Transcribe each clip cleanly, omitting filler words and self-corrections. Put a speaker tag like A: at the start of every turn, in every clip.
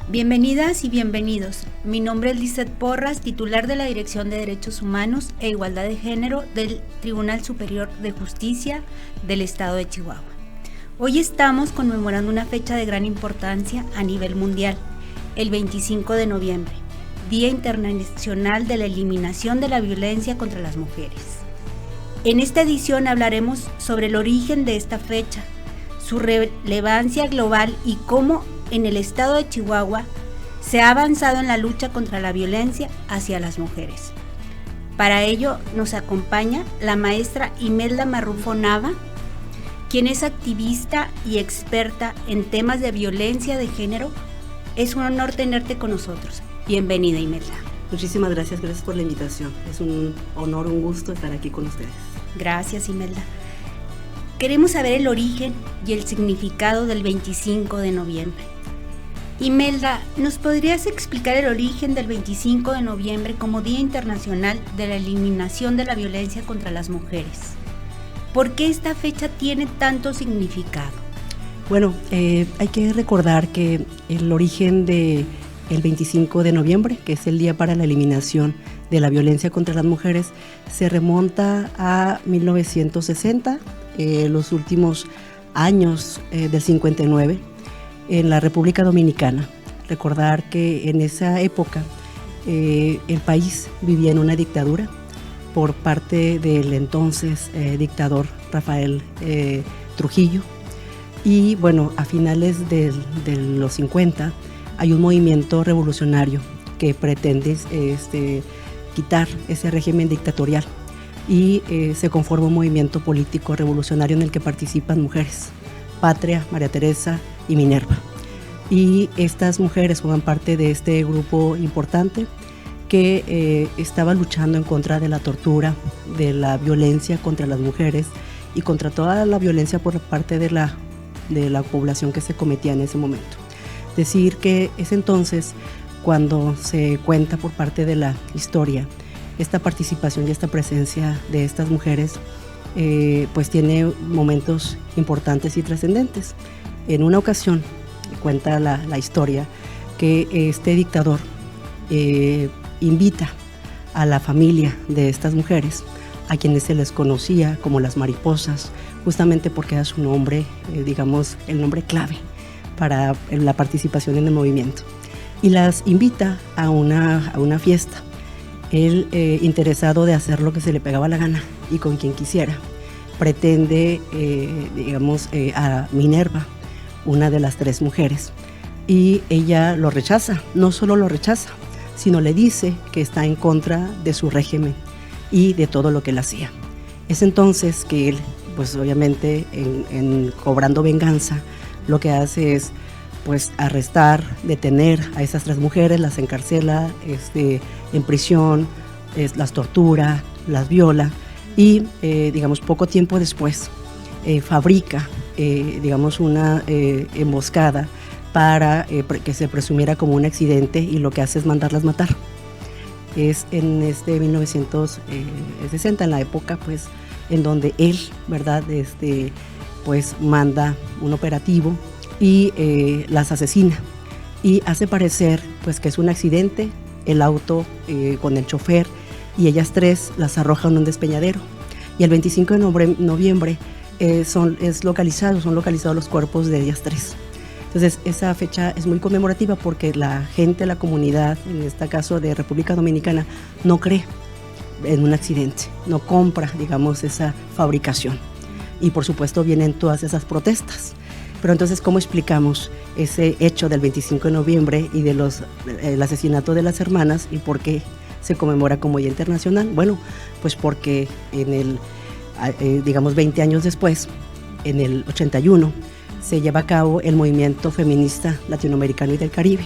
A: Bienvenidas y bienvenidos. Mi nombre es Lizeth Porras, titular de la Dirección de Derechos Humanos e Igualdad de Género del Tribunal Superior de Justicia del Estado de Chihuahua. Hoy estamos conmemorando una fecha de gran importancia a nivel mundial, el 25 de noviembre, Día Internacional de la Eliminación de la Violencia contra las Mujeres. En esta edición hablaremos sobre el origen de esta fecha, su relevancia global y cómo en el estado de Chihuahua se ha avanzado en la lucha contra la violencia hacia las mujeres. Para ello nos acompaña la maestra Imelda Marrufo Nava, quien es activista y experta en temas de violencia de género. Es un honor tenerte con nosotros. Bienvenida, Imelda.
B: Muchísimas gracias por la invitación. Es un honor, un gusto estar aquí con ustedes.
A: Gracias, Imelda. Queremos saber el origen y el significado del 25 de noviembre. Imelda, ¿nos podrías explicar el origen del 25 de noviembre como Día Internacional de la Eliminación de la Violencia contra las Mujeres? ¿Por qué esta fecha tiene tanto significado?
B: Bueno, hay que recordar que el origen del 25 de noviembre, que es el Día para la Eliminación de la Violencia contra las Mujeres, se remonta a 1960, los últimos años del 59, en la República Dominicana. Recordar que en esa época el país vivía en una dictadura por parte del entonces dictador Rafael Trujillo. Y bueno, a finales de los 50 hay un movimiento revolucionario que pretende quitar ese régimen dictatorial y se conforma un movimiento político revolucionario en el que participan mujeres, Patria, María Teresa y Minerva. Y estas mujeres forman parte de este grupo importante que estaba luchando en contra de la tortura, de la violencia contra las mujeres y contra toda la violencia por parte de la población que se cometía en ese momento. Decir que es entonces cuando se cuenta por parte de la historia esta participación y esta presencia de estas mujeres, pues tiene momentos importantes y trascendentes. En una ocasión, cuenta la historia, que este dictador invita a la familia de estas mujeres, a quienes se les conocía como las mariposas, justamente porque era su nombre, digamos, el nombre clave para la participación en el movimiento. Y las invita a una fiesta. Él, interesado de hacer lo que se le pegaba la gana y con quien quisiera, pretende, a Minerva, una de las tres mujeres, y ella lo rechaza. No solo lo rechaza, sino le dice que está en contra de su régimen y de todo lo que él hacía. Es entonces que él, pues obviamente en cobrando venganza, lo que hace es pues arrestar, detener a esas tres mujeres, las encarcela en prisión, las tortura, las viola y poco tiempo después fabrica una emboscada para que se presumiera como un accidente, y lo que hace es mandarlas matar. Es en 1960, en la época pues en donde él, ¿verdad? Pues manda un operativo y las asesina y hace parecer pues que es un accidente, el auto con el chofer, y ellas tres las arrojan en un despeñadero. Y el 25 de noviembre son localizados los cuerpos de ellas tres. Entonces esa fecha es muy conmemorativa porque la gente, la comunidad, en este caso de República Dominicana, no cree en un accidente, no compra, digamos, esa fabricación. Y por supuesto vienen todas esas protestas. Pero entonces, ¿cómo explicamos ese hecho del 25 de noviembre y el asesinato de las hermanas, y por qué se conmemora como Día Internacional? Bueno, pues porque 20 años después, en el 81, se lleva a cabo el movimiento feminista latinoamericano y del Caribe,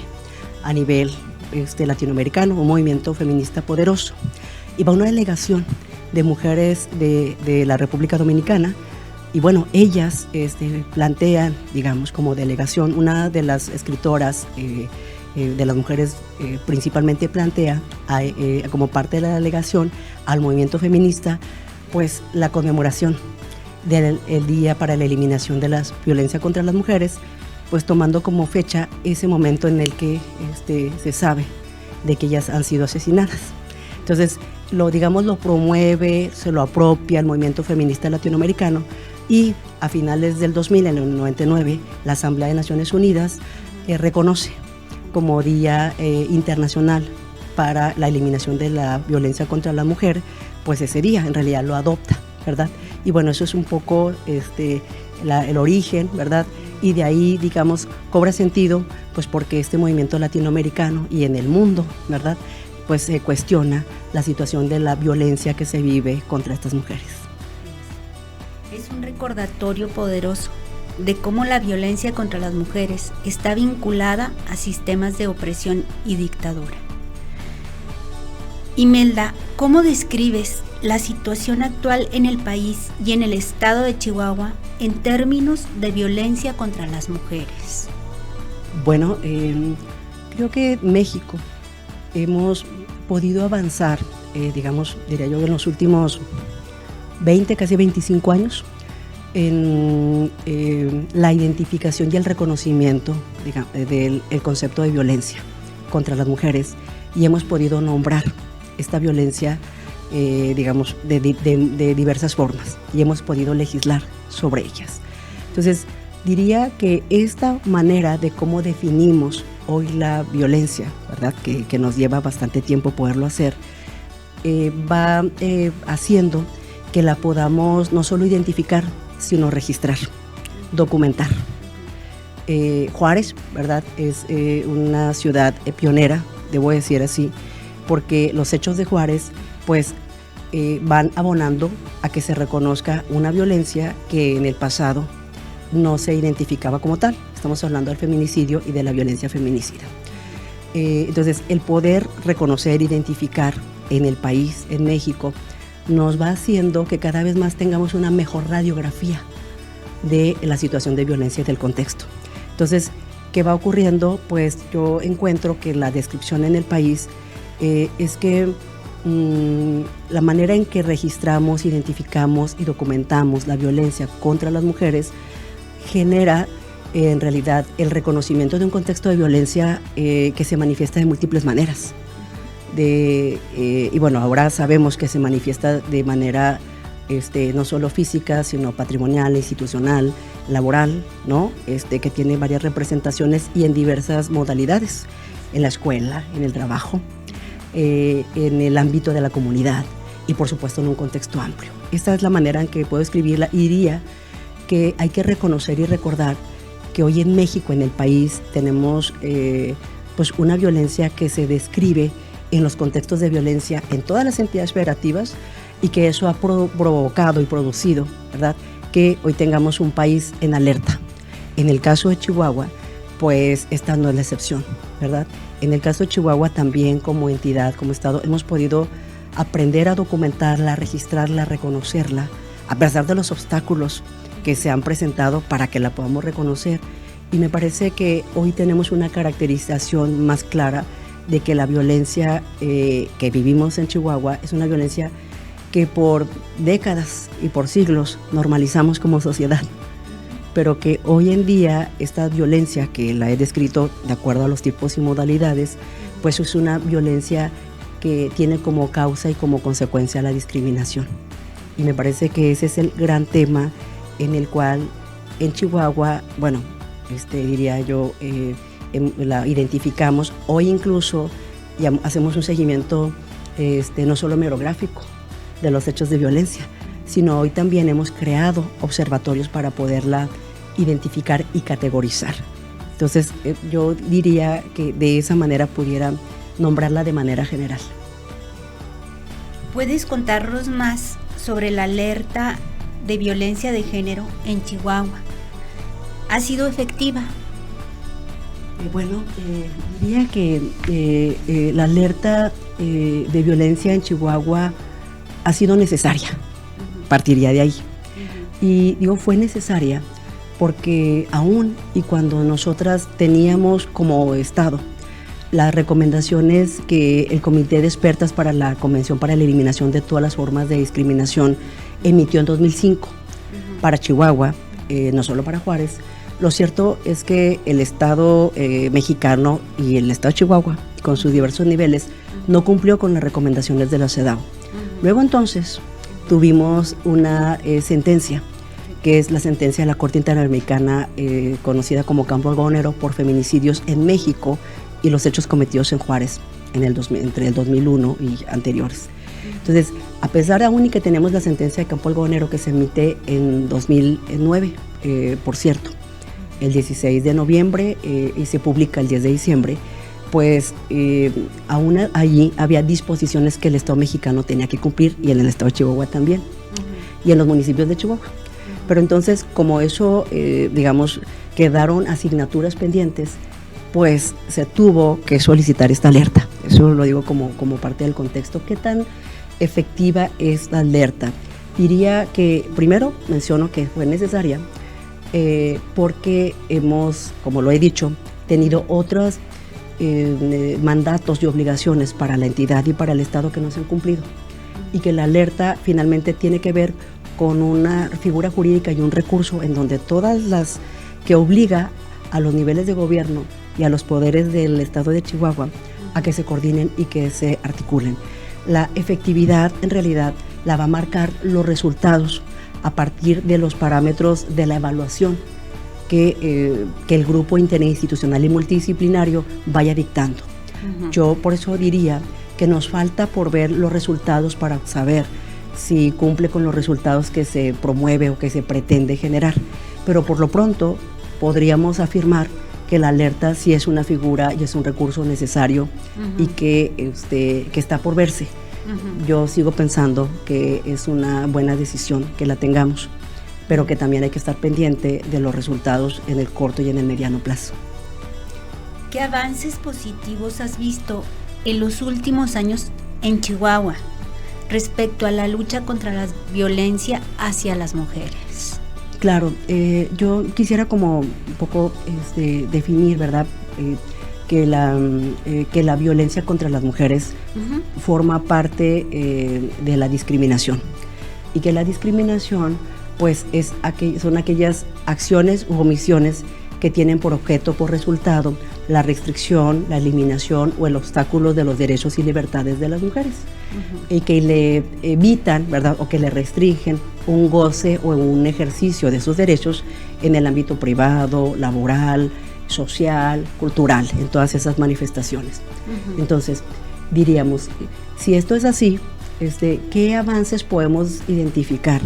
B: a nivel latinoamericano, un movimiento feminista poderoso. Y va una delegación de mujeres de la República Dominicana, y bueno, ellas plantean, digamos, como delegación, una de las escritoras de las mujeres principalmente plantea como parte de la delegación al movimiento feminista, pues la conmemoración del Día para la Eliminación de la Violencia contra las Mujeres, pues tomando como fecha ese momento en el que se sabe de que ellas han sido asesinadas. Entonces, lo promueve, se lo apropia el movimiento feminista latinoamericano, y a finales del 2000, en el 99, la Asamblea de Naciones Unidas reconoce como Día Internacional para la eliminación de la violencia contra la mujer, pues ese día en realidad lo adopta, ¿verdad? Y bueno, eso es un poco el origen, ¿verdad? Y de ahí, digamos, cobra sentido, pues porque este movimiento latinoamericano y en el mundo, ¿verdad?, pues se cuestiona la situación de la violencia que se vive contra estas mujeres.
A: Es un recordatorio poderoso de cómo la violencia contra las mujeres está vinculada a sistemas de opresión y dictadura. Imelda, ¿cómo describes la situación actual en el país y en el estado de Chihuahua en términos de violencia contra las mujeres?
B: Bueno, creo que México hemos podido avanzar, diría yo, en los últimos 20, casi 25 años, en la identificación y el reconocimiento del concepto de violencia contra las mujeres, y hemos podido nombrar esta violencia, de diversas formas, y hemos podido legislar sobre ellas. Entonces, diría que esta manera de cómo definimos hoy la violencia, ¿verdad?, que nos lleva bastante tiempo poderlo hacer, va haciendo que la podamos no solo identificar, sino registrar, documentar. Juárez, ¿verdad?, es una ciudad pionera, debo decir así, porque los hechos de Juárez, pues, van abonando a que se reconozca una violencia que en el pasado no se identificaba como tal. Estamos hablando del feminicidio y de la violencia feminicida. Entonces, el poder reconocer, identificar en el país, en México, nos va haciendo que cada vez más tengamos una mejor radiografía de la situación de violencia y del contexto. Entonces, ¿qué va ocurriendo? Pues yo encuentro que la descripción en el país es que la manera en que registramos, identificamos y documentamos la violencia contra las mujeres genera en realidad el reconocimiento de un contexto de violencia que se manifiesta de múltiples maneras. Y bueno, ahora sabemos que se manifiesta de manera no solo física, sino patrimonial, institucional, laboral, ¿no? Que tiene varias representaciones y en diversas modalidades, en la escuela, en el trabajo, en el ámbito de la comunidad y por supuesto en un contexto amplio. Esta es la manera en que puedo escribirla, y diría que hay que reconocer y recordar que hoy en México, en el país, tenemos pues una violencia que se describe en los contextos de violencia en todas las entidades federativas, y que eso ha provocado y producido, ¿verdad?, que hoy tengamos un país en alerta. En el caso de Chihuahua, pues esta no es la excepción, ¿verdad? En el caso de Chihuahua también, como entidad, como estado, hemos podido aprender a documentarla, a registrarla, a reconocerla, a pesar de los obstáculos que se han presentado para que la podamos reconocer. Y me parece que hoy tenemos una caracterización más clara de que la violencia que vivimos en Chihuahua es una violencia que por décadas y por siglos normalizamos como sociedad, pero que hoy en día esta violencia, que la he descrito de acuerdo a los tipos y modalidades, pues es una violencia que tiene como causa y como consecuencia la discriminación. Y me parece que ese es el gran tema en el cual en Chihuahua, bueno, diría yo, la identificamos. Hoy incluso ya hacemos un seguimiento no solo memográfico de los hechos de violencia, sino hoy también hemos creado observatorios para poderla identificar y categorizar. Entonces, yo diría que de esa manera pudiera nombrarla de manera general.
A: ¿Puedes contarnos más sobre la alerta de violencia de género en Chihuahua? ¿Ha sido efectiva?
B: Bueno, diría que la alerta de violencia en Chihuahua ha sido necesaria, partiría de ahí. Y digo, fue necesaria porque aún y cuando nosotras teníamos como Estado las recomendaciones que el Comité de Expertas para la Convención para la Eliminación de todas las formas de discriminación emitió en 2005 para Chihuahua, no solo para Juárez, Lo cierto es que el Estado mexicano y el Estado de Chihuahua, con sus diversos niveles, no cumplió con las recomendaciones de la CEDAW. Luego entonces tuvimos una sentencia, que es la sentencia de la Corte Interamericana conocida como Campo Algodonero por feminicidios en México y los hechos cometidos en Juárez entre el 2001 y anteriores. Entonces, a pesar aún y que tenemos la sentencia de Campo Algodonero que se emite en 2009, por cierto, el 16 de noviembre y se publica el 10 de diciembre, pues aún allí había disposiciones que el Estado mexicano tenía que cumplir y en el Estado de Chihuahua también, y en los municipios de Chihuahua. Pero entonces, como eso, digamos, quedaron asignaturas pendientes, pues se tuvo que solicitar esta alerta. Eso lo digo como parte del contexto. ¿Qué tan efectiva es la alerta? Diría que, primero, menciono que fue necesaria porque hemos, como lo he dicho, tenido otros mandatos y obligaciones para la entidad y para el Estado que no se han cumplido, y que la alerta finalmente tiene que ver con una figura jurídica y un recurso en donde todas las que obliga a los niveles de gobierno y a los poderes del Estado de Chihuahua a que se coordinen y que se articulen. La efectividad en realidad la va a marcar los resultados a partir de los parámetros de la evaluación que el grupo interinstitucional y multidisciplinario vaya dictando. Yo por eso diría que nos falta por ver los resultados para saber si cumple con los resultados que se promueve o que se pretende generar. Pero por lo pronto podríamos afirmar que la alerta sí es una figura y es un recurso necesario y que está por verse. Yo sigo pensando que es una buena decisión que la tengamos, pero que también hay que estar pendiente de los resultados en el corto y en el mediano plazo.
A: ¿Qué avances positivos has visto en los últimos años en Chihuahua respecto a la lucha contra la violencia hacia las mujeres?
B: Claro, yo quisiera como un poco definir, ¿verdad?, que la violencia contra las mujeres forma parte de la discriminación, y que la discriminación pues son aquellas acciones u omisiones que tienen por objeto, por resultado, la restricción, la eliminación o el obstáculo de los derechos y libertades de las mujeres, y que le evitan, ¿verdad?, o que le restringen un goce o un ejercicio de esos derechos en el ámbito privado, laboral, social, cultural, en todas esas manifestaciones. Entonces, diríamos, si esto es así, ¿qué avances podemos identificar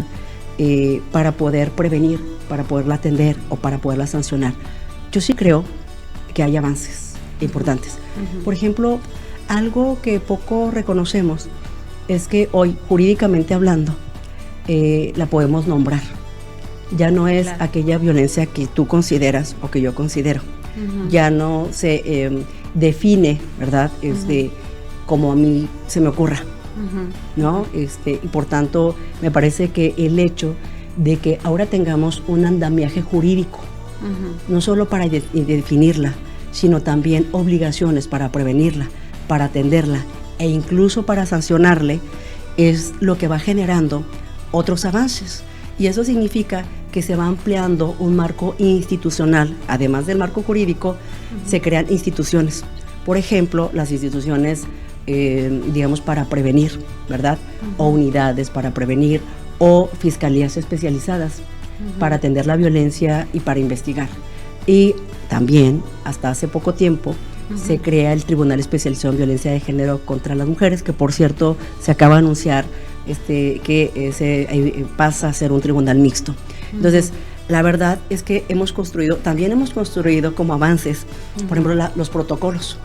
B: para poder prevenir, para poderla atender o para poderla sancionar? Yo sí creo que hay avances importantes. Por ejemplo, algo que poco reconocemos es que hoy, jurídicamente hablando, la podemos nombrar. Ya no es aquella violencia que tú consideras o que yo considero. Ya no se define, ¿verdad?, como a mí se me ocurra, ¿no? Y por tanto, me parece que el hecho de que ahora tengamos un andamiaje jurídico, no solo para definirla, sino también obligaciones para prevenirla, para atenderla e incluso para sancionarle, es lo que va generando otros avances. Y eso significa que se va ampliando un marco institucional. Además del marco jurídico, se crean instituciones. Por ejemplo, las instituciones, digamos, para prevenir, ¿verdad? O unidades para prevenir, o fiscalías especializadas para atender la violencia y para investigar. Y también, hasta hace poco tiempo, se crea el Tribunal Especializado en Violencia de Género contra las Mujeres, que por cierto se acaba de anunciar que pasa a ser un tribunal mixto. Entonces, la verdad es que también hemos construido como avances, por ejemplo, los protocolos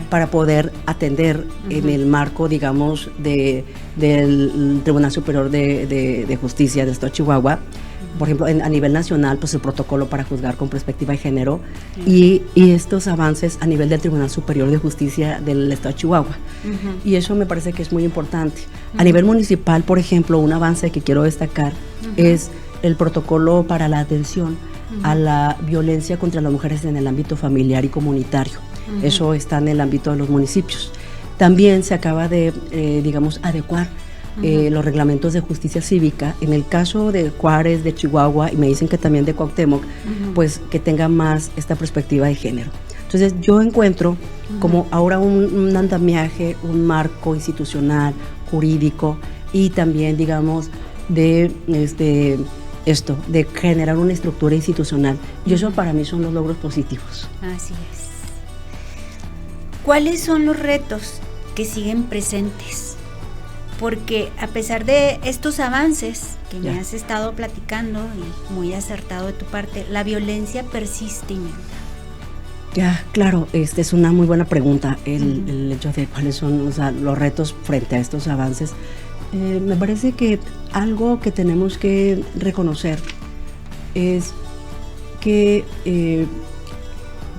B: para poder atender en el marco, digamos, del Tribunal Superior de Justicia del Estado de Chihuahua. Por ejemplo, a nivel nacional, pues el protocolo para juzgar con perspectiva de género y estos avances a nivel del Tribunal Superior de Justicia del Estado de Chihuahua. Y eso me parece que es muy importante. A nivel municipal, por ejemplo, un avance que quiero destacar es el protocolo para la atención a la violencia contra las mujeres en el ámbito familiar y comunitario. Eso está en el ámbito de los municipios. También se acaba de, digamos, adecuar los reglamentos de justicia cívica. En el caso de Juárez, de Chihuahua, y me dicen que también de Cuauhtémoc, pues que tenga más esta perspectiva de género. Entonces yo encuentro como ahora un andamiaje, un marco institucional, jurídico, y también, digamos, de de generar una estructura institucional. Y eso para mí son los logros positivos.
A: Así es. ¿Cuáles son los retos que siguen presentes? Porque a pesar de estos avances que me has estado platicando, y muy acertado de tu parte, la violencia persiste, Imelda.
B: Ya, claro, es una muy buena pregunta, el hecho de cuáles son, o sea, los retos frente a estos avances. Me parece que algo que tenemos que reconocer es que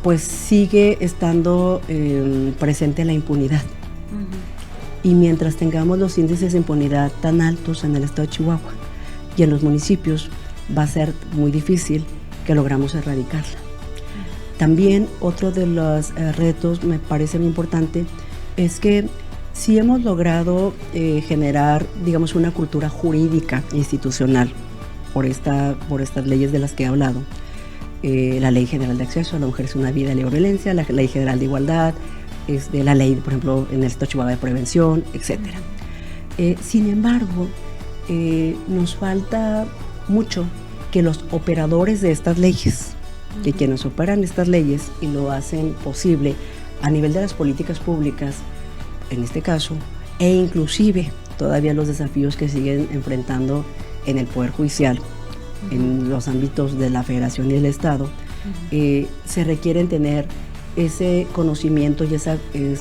B: pues sigue estando presente la impunidad. Y mientras tengamos los índices de impunidad tan altos en el estado de Chihuahua y en los municipios, va a ser muy difícil que logramos erradicarla. También otro de los retos, me parece muy importante, es que sí hemos logrado generar, digamos, una cultura jurídica institucional por estas leyes de las que he hablado. La Ley General de Acceso a la Mujer es una vida libre de violencia, la Ley General de Igualdad, de la ley, por ejemplo, en el estado de Chihuahua de prevención, etc. Sin embargo, nos falta mucho que los operadores de estas leyes, que quienes operan estas leyes y lo hacen posible a nivel de las políticas públicas, en este caso, e inclusive todavía los desafíos que siguen enfrentando en el Poder Judicial, en los ámbitos de la Federación y el Estado, se requieren tener ese conocimiento y ese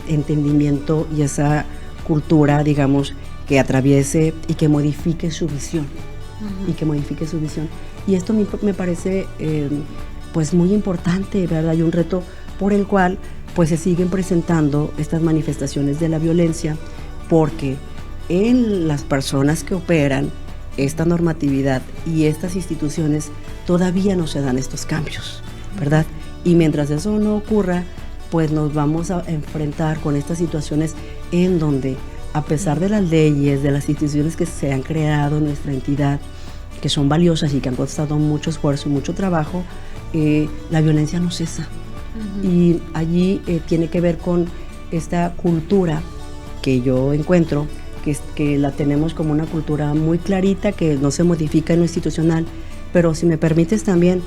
B: entendimiento y esa cultura, digamos, que atraviese y que modifique su visión. Y esto me parece pues muy importante, ¿verdad? Hay un reto por el cual pues se siguen presentando estas manifestaciones de la violencia, porque en las personas que operan esta normatividad y estas instituciones todavía no se dan estos cambios, ¿verdad? Y mientras eso no ocurra, pues nos vamos a enfrentar con estas situaciones en donde, a pesar de las leyes, de las instituciones que se han creado en nuestra entidad, que son valiosas y que han costado mucho esfuerzo y mucho trabajo, la violencia no cesa. Y allí tiene que ver con esta cultura que yo encuentro, que la tenemos como una cultura muy clarita, que no se modifica en lo institucional, pero si me permites también,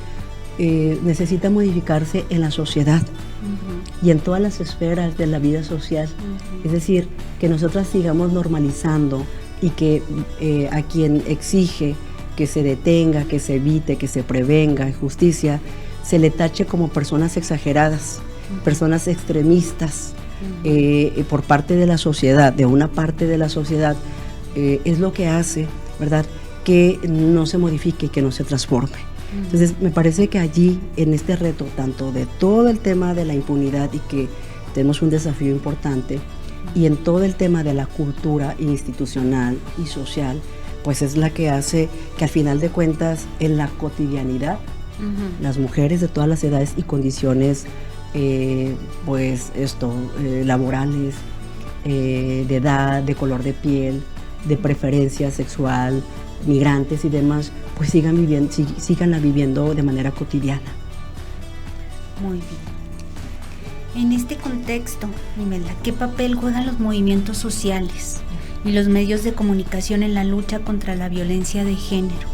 B: necesita modificarse en la sociedad y en todas las esferas de la vida social. Es decir, que nosotras sigamos normalizando y que a quien exige que se detenga, que se evite, que se prevenga justicia, se le tache como personas exageradas, personas extremistas por parte de la sociedad, de una parte de la sociedad, es lo que hace, ¿verdad?, que no se modifique y que no se transforme. Entonces, me parece que allí, en este reto, tanto de todo el tema de la impunidad, y que tenemos un desafío importante, y en todo el tema de la cultura institucional y social, pues es la que hace que al final de cuentas, en la cotidianidad, las mujeres de todas las edades y condiciones, laborales, de edad, de color de piel, de preferencia sexual, migrantes y demás, pues síganla viviendo de manera cotidiana.
A: Muy bien. En este contexto, Imelda, ¿qué papel juegan los movimientos sociales y los medios de comunicación en la lucha contra la violencia de género?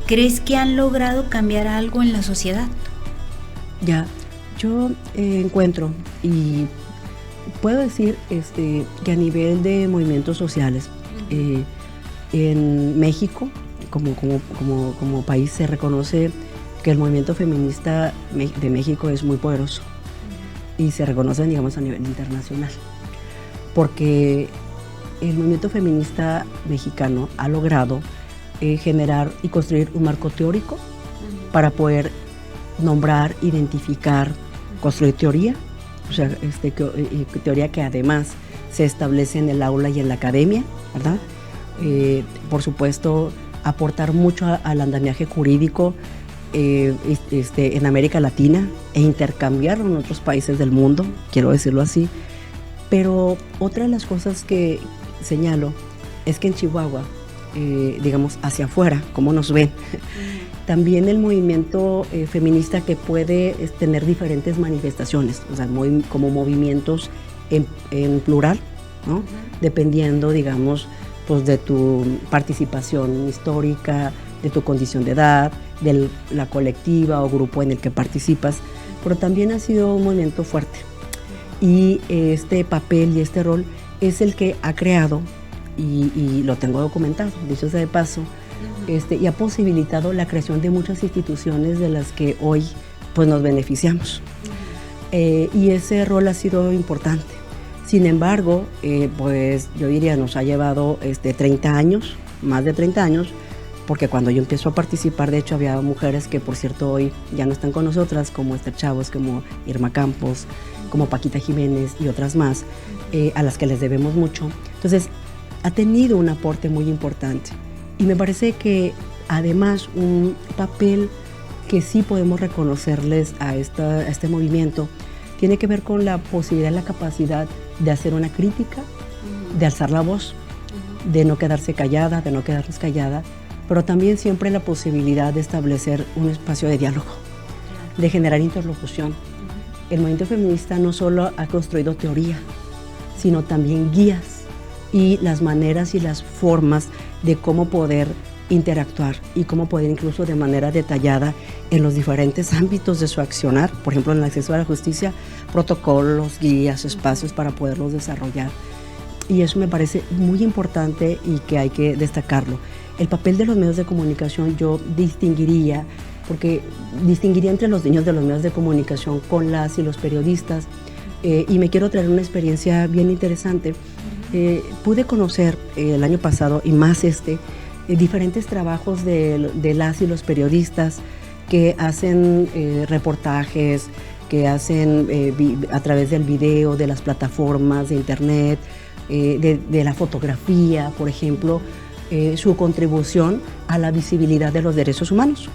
A: ¿Crees que han logrado cambiar algo en la sociedad?
B: Ya, yo encuentro y puedo decir que a nivel de movimientos sociales, en México, como país, se reconoce que el movimiento feminista de México es muy poderoso y se reconoce, digamos, a nivel internacional, porque el movimiento feminista mexicano ha logrado generar y construir un marco teórico para poder nombrar, identificar, construir teoría, o sea, teoría que además se establece en el aula y en la academia, ¿verdad? Por supuesto, aportar mucho al andamiaje jurídico en América Latina e intercambiarlo en otros países del mundo, quiero decirlo así. Pero otra de las cosas que señalo es que en Chihuahua, digamos, hacia afuera, como nos ven, también el movimiento feminista que puede tener diferentes manifestaciones, o sea, como movimientos en plural, ¿no? Dependiendo, digamos, pues de tu participación histórica, de tu condición de edad, de la colectiva o grupo en el que participas, pero también ha sido un movimiento fuerte. Y este papel y este rol es el que ha creado, y lo tengo documentado, dicho sea de paso, y ha posibilitado la creación de muchas instituciones de las que hoy pues, nos beneficiamos. Y ese rol ha sido importante. Sin embargo, pues yo diría, nos ha llevado 30 años, más de 30 años, porque cuando yo empiezo a participar, de hecho, había mujeres que, por cierto, hoy ya no están con nosotras, como Esther Chavos, como Irma Campos, como Paquita Jiménez y otras más, a las que les debemos mucho. Entonces, ha tenido un aporte muy importante. Y me parece que, además, un papel que sí podemos reconocerles a este movimiento tiene que ver con la posibilidad y la capacidad de hacer una crítica, de alzar la voz, de no quedarse callada, de no quedarnos callada, pero también siempre la posibilidad de establecer un espacio de diálogo, de generar interlocución. El movimiento feminista no solo ha construido teoría, sino también guías y las maneras y las formas de cómo poder interactuar y cómo poder incluso de manera detallada en los diferentes ámbitos de su accionar, por ejemplo en el acceso a la justicia, protocolos, guías, espacios para poderlos desarrollar. Y eso me parece muy importante y que hay que destacarlo. El papel de los medios de comunicación yo distinguiría entre los niños de los medios de comunicación con las y los periodistas, y me quiero traer una experiencia bien interesante. Pude conocer el año pasado y más diferentes trabajos de las y los periodistas que hacen reportajes, que hacen a través del video, de las plataformas de internet, de la fotografía, por ejemplo, su contribución a la visibilidad de los derechos humanos.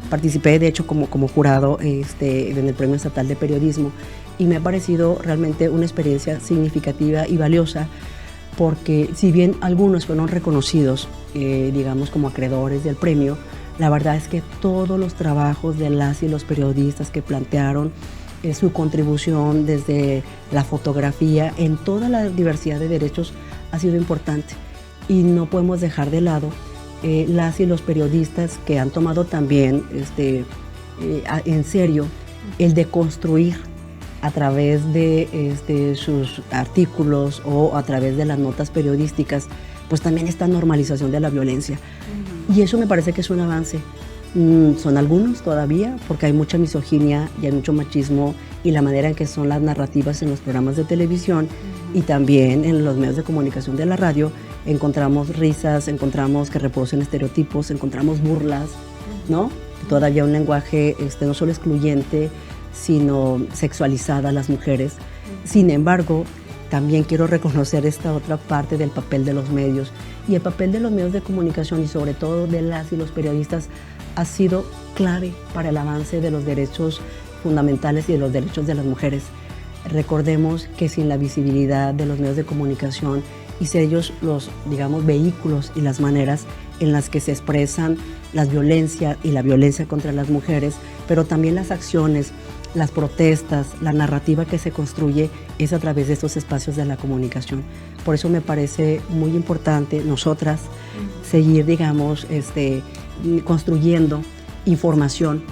B: Participé, de hecho, como jurado en el Premio Estatal de Periodismo y me ha parecido realmente una experiencia significativa y valiosa porque si bien algunos fueron reconocidos, digamos, como acreedores del premio, la verdad es que todos los trabajos de las y los periodistas que plantearon su contribución desde la fotografía en toda la diversidad de derechos ha sido importante. Y no podemos dejar de lado las y los periodistas que han tomado también en serio el de construir a través de sus artículos o a través de las notas periodísticas, pues también esta normalización de la violencia. Y eso me parece que es un avance. Son algunos todavía, porque hay mucha misoginia y hay mucho machismo y la manera en que son las narrativas en los programas de televisión y también en los medios de comunicación de la radio, encontramos risas, encontramos que reproducen estereotipos, encontramos burlas, ¿no? Todavía un lenguaje no solo excluyente, sino sexualizada a las mujeres. Sin embargo, también quiero reconocer esta otra parte del papel de los medios. Y el papel de los medios de comunicación y sobre todo de las y los periodistas ha sido clave para el avance de los derechos fundamentales y de los derechos de las mujeres. Recordemos que sin la visibilidad de los medios de comunicación y ser ellos los, digamos, vehículos y las maneras en las que se expresan las violencias y la violencia contra las mujeres, pero también las acciones, las protestas, la narrativa que se construye es a través de estos espacios de la comunicación. Por eso me parece muy importante nosotras seguir, digamos, construyendo información,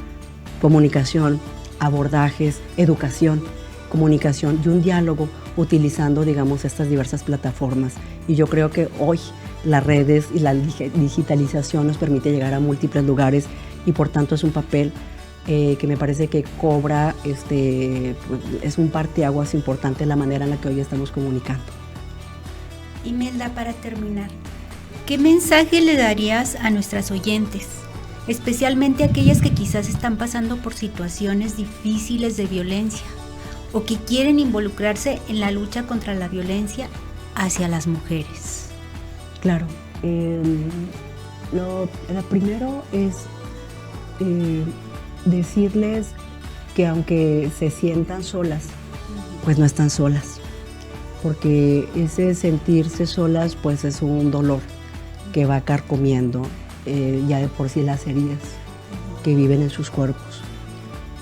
B: comunicación, abordajes, educación, comunicación y un diálogo utilizando, digamos, estas diversas plataformas. Y yo creo que hoy las redes y la digitalización nos permite llegar a múltiples lugares y por tanto es un papel que me parece que cobra, es un parteaguas importante en la manera en la que hoy estamos comunicando.
A: Imelda, para terminar, ¿qué mensaje le darías a nuestras oyentes, especialmente a aquellas que quizás están pasando por situaciones difíciles de violencia o que quieren involucrarse en la lucha contra la violencia hacia las mujeres?
B: Claro, lo primero es decirles que aunque se sientan solas, pues no están solas, porque ese sentirse solas pues es un dolor que va carcomiendo ya de por sí las heridas que viven en sus cuerpos,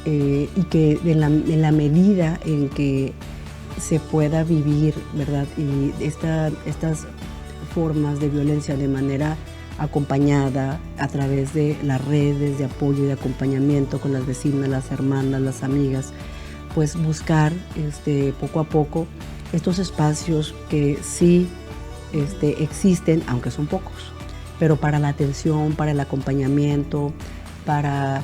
B: y que en la medida en que se pueda vivir, ¿verdad? Y estas formas de violencia de manera acompañada a través de las redes de apoyo y de acompañamiento con las vecinas, las hermanas, las amigas, pues buscar poco a poco estos espacios que sí existen, aunque son pocos, pero para la atención, para el acompañamiento, para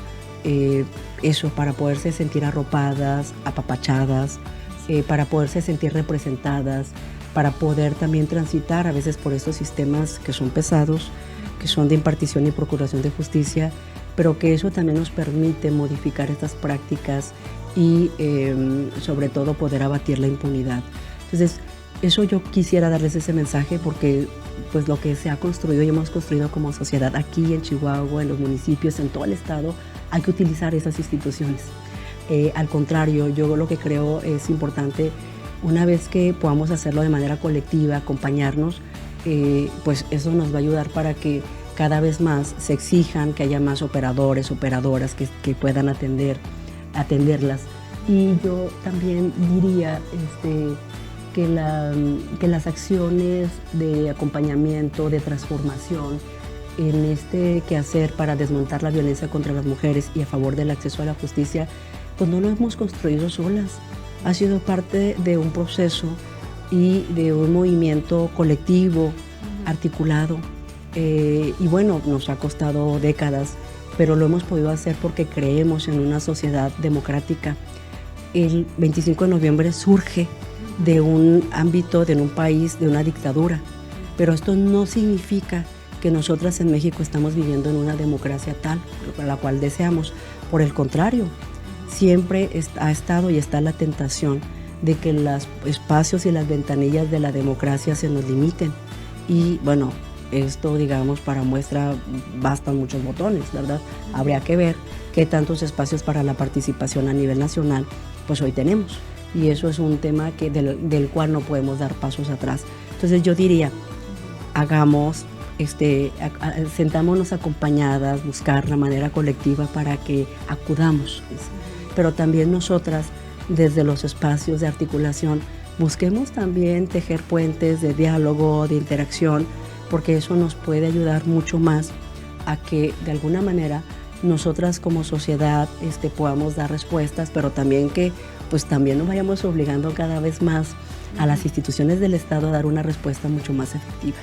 B: para poderse sentir arropadas, apapachadas, para poderse sentir representadas, para poder también transitar a veces por estos sistemas que son pesados, que son de impartición y procuración de justicia, pero que eso también nos permite modificar estas prácticas y sobre todo poder abatir la impunidad. Entonces, eso yo quisiera darles ese mensaje, porque pues lo que se ha construido y hemos construido como sociedad aquí en Chihuahua, en los municipios, en todo el estado, hay que utilizar esas instituciones. Al contrario, yo lo que creo es importante, una vez que podamos hacerlo de manera colectiva, acompañarnos, pues eso nos va a ayudar para que cada vez más se exijan que haya más operadores, operadoras que puedan atenderlas. Y yo también diría que las acciones de acompañamiento, de transformación en este quehacer para desmontar la violencia contra las mujeres y a favor del acceso a la justicia, pues no lo hemos construido solas. Ha sido parte de un proceso y de un movimiento colectivo, articulado. Y bueno, nos ha costado décadas, pero lo hemos podido hacer porque creemos en una sociedad democrática. El 25 de noviembre surge de un ámbito, de un país, de una dictadura, pero esto no significa que nosotras en México estamos viviendo en una democracia tal, a la cual deseamos. Por el contrario, siempre ha estado y está la tentación de que los espacios y las ventanillas de la democracia se nos limiten. Y bueno, esto, digamos, para muestra bastan muchos botones, ¿verdad? Habría que ver qué tantos espacios para la participación a nivel nacional pues hoy tenemos. Y eso es un tema del cual no podemos dar pasos atrás. Entonces yo diría, hagamos, sentámonos acompañadas, buscar la manera colectiva para que acudamos. Pero también nosotras, desde los espacios de articulación, busquemos también tejer puentes de diálogo, de interacción, porque eso nos puede ayudar mucho más a que de alguna manera nosotras como sociedad podamos dar respuestas, pero también que pues también nos vayamos obligando cada vez más a las instituciones del Estado a dar una respuesta mucho más efectiva.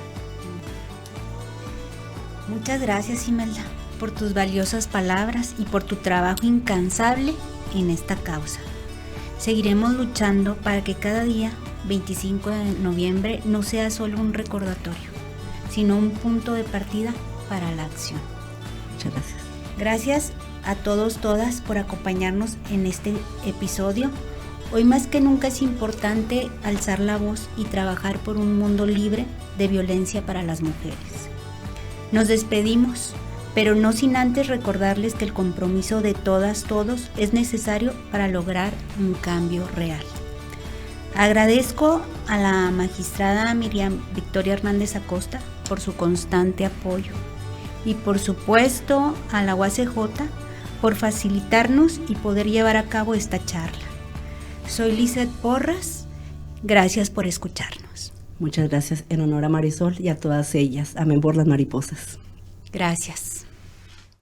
A: Muchas gracias, Imelda, por tus valiosas palabras y por tu trabajo incansable en esta causa. Seguiremos luchando para que cada día, 25 de noviembre, no sea solo un recordatorio, sino un punto de partida para la acción.
B: Muchas gracias.
A: Gracias a todos, todas, por acompañarnos en este episodio. Hoy más que nunca es importante alzar la voz y trabajar por un mundo libre de violencia para las mujeres. Nos despedimos, pero no sin antes recordarles que el compromiso de todas, todos es necesario para lograr un cambio real. Agradezco a la magistrada Miriam Victoria Hernández Acosta por su constante apoyo y por supuesto a la UACJ por facilitarnos y poder llevar a cabo esta charla. Soy Lizeth Porras, gracias por escucharnos.
B: Muchas gracias, en honor a Marisol y a todas ellas. Amén por las mariposas.
A: Gracias.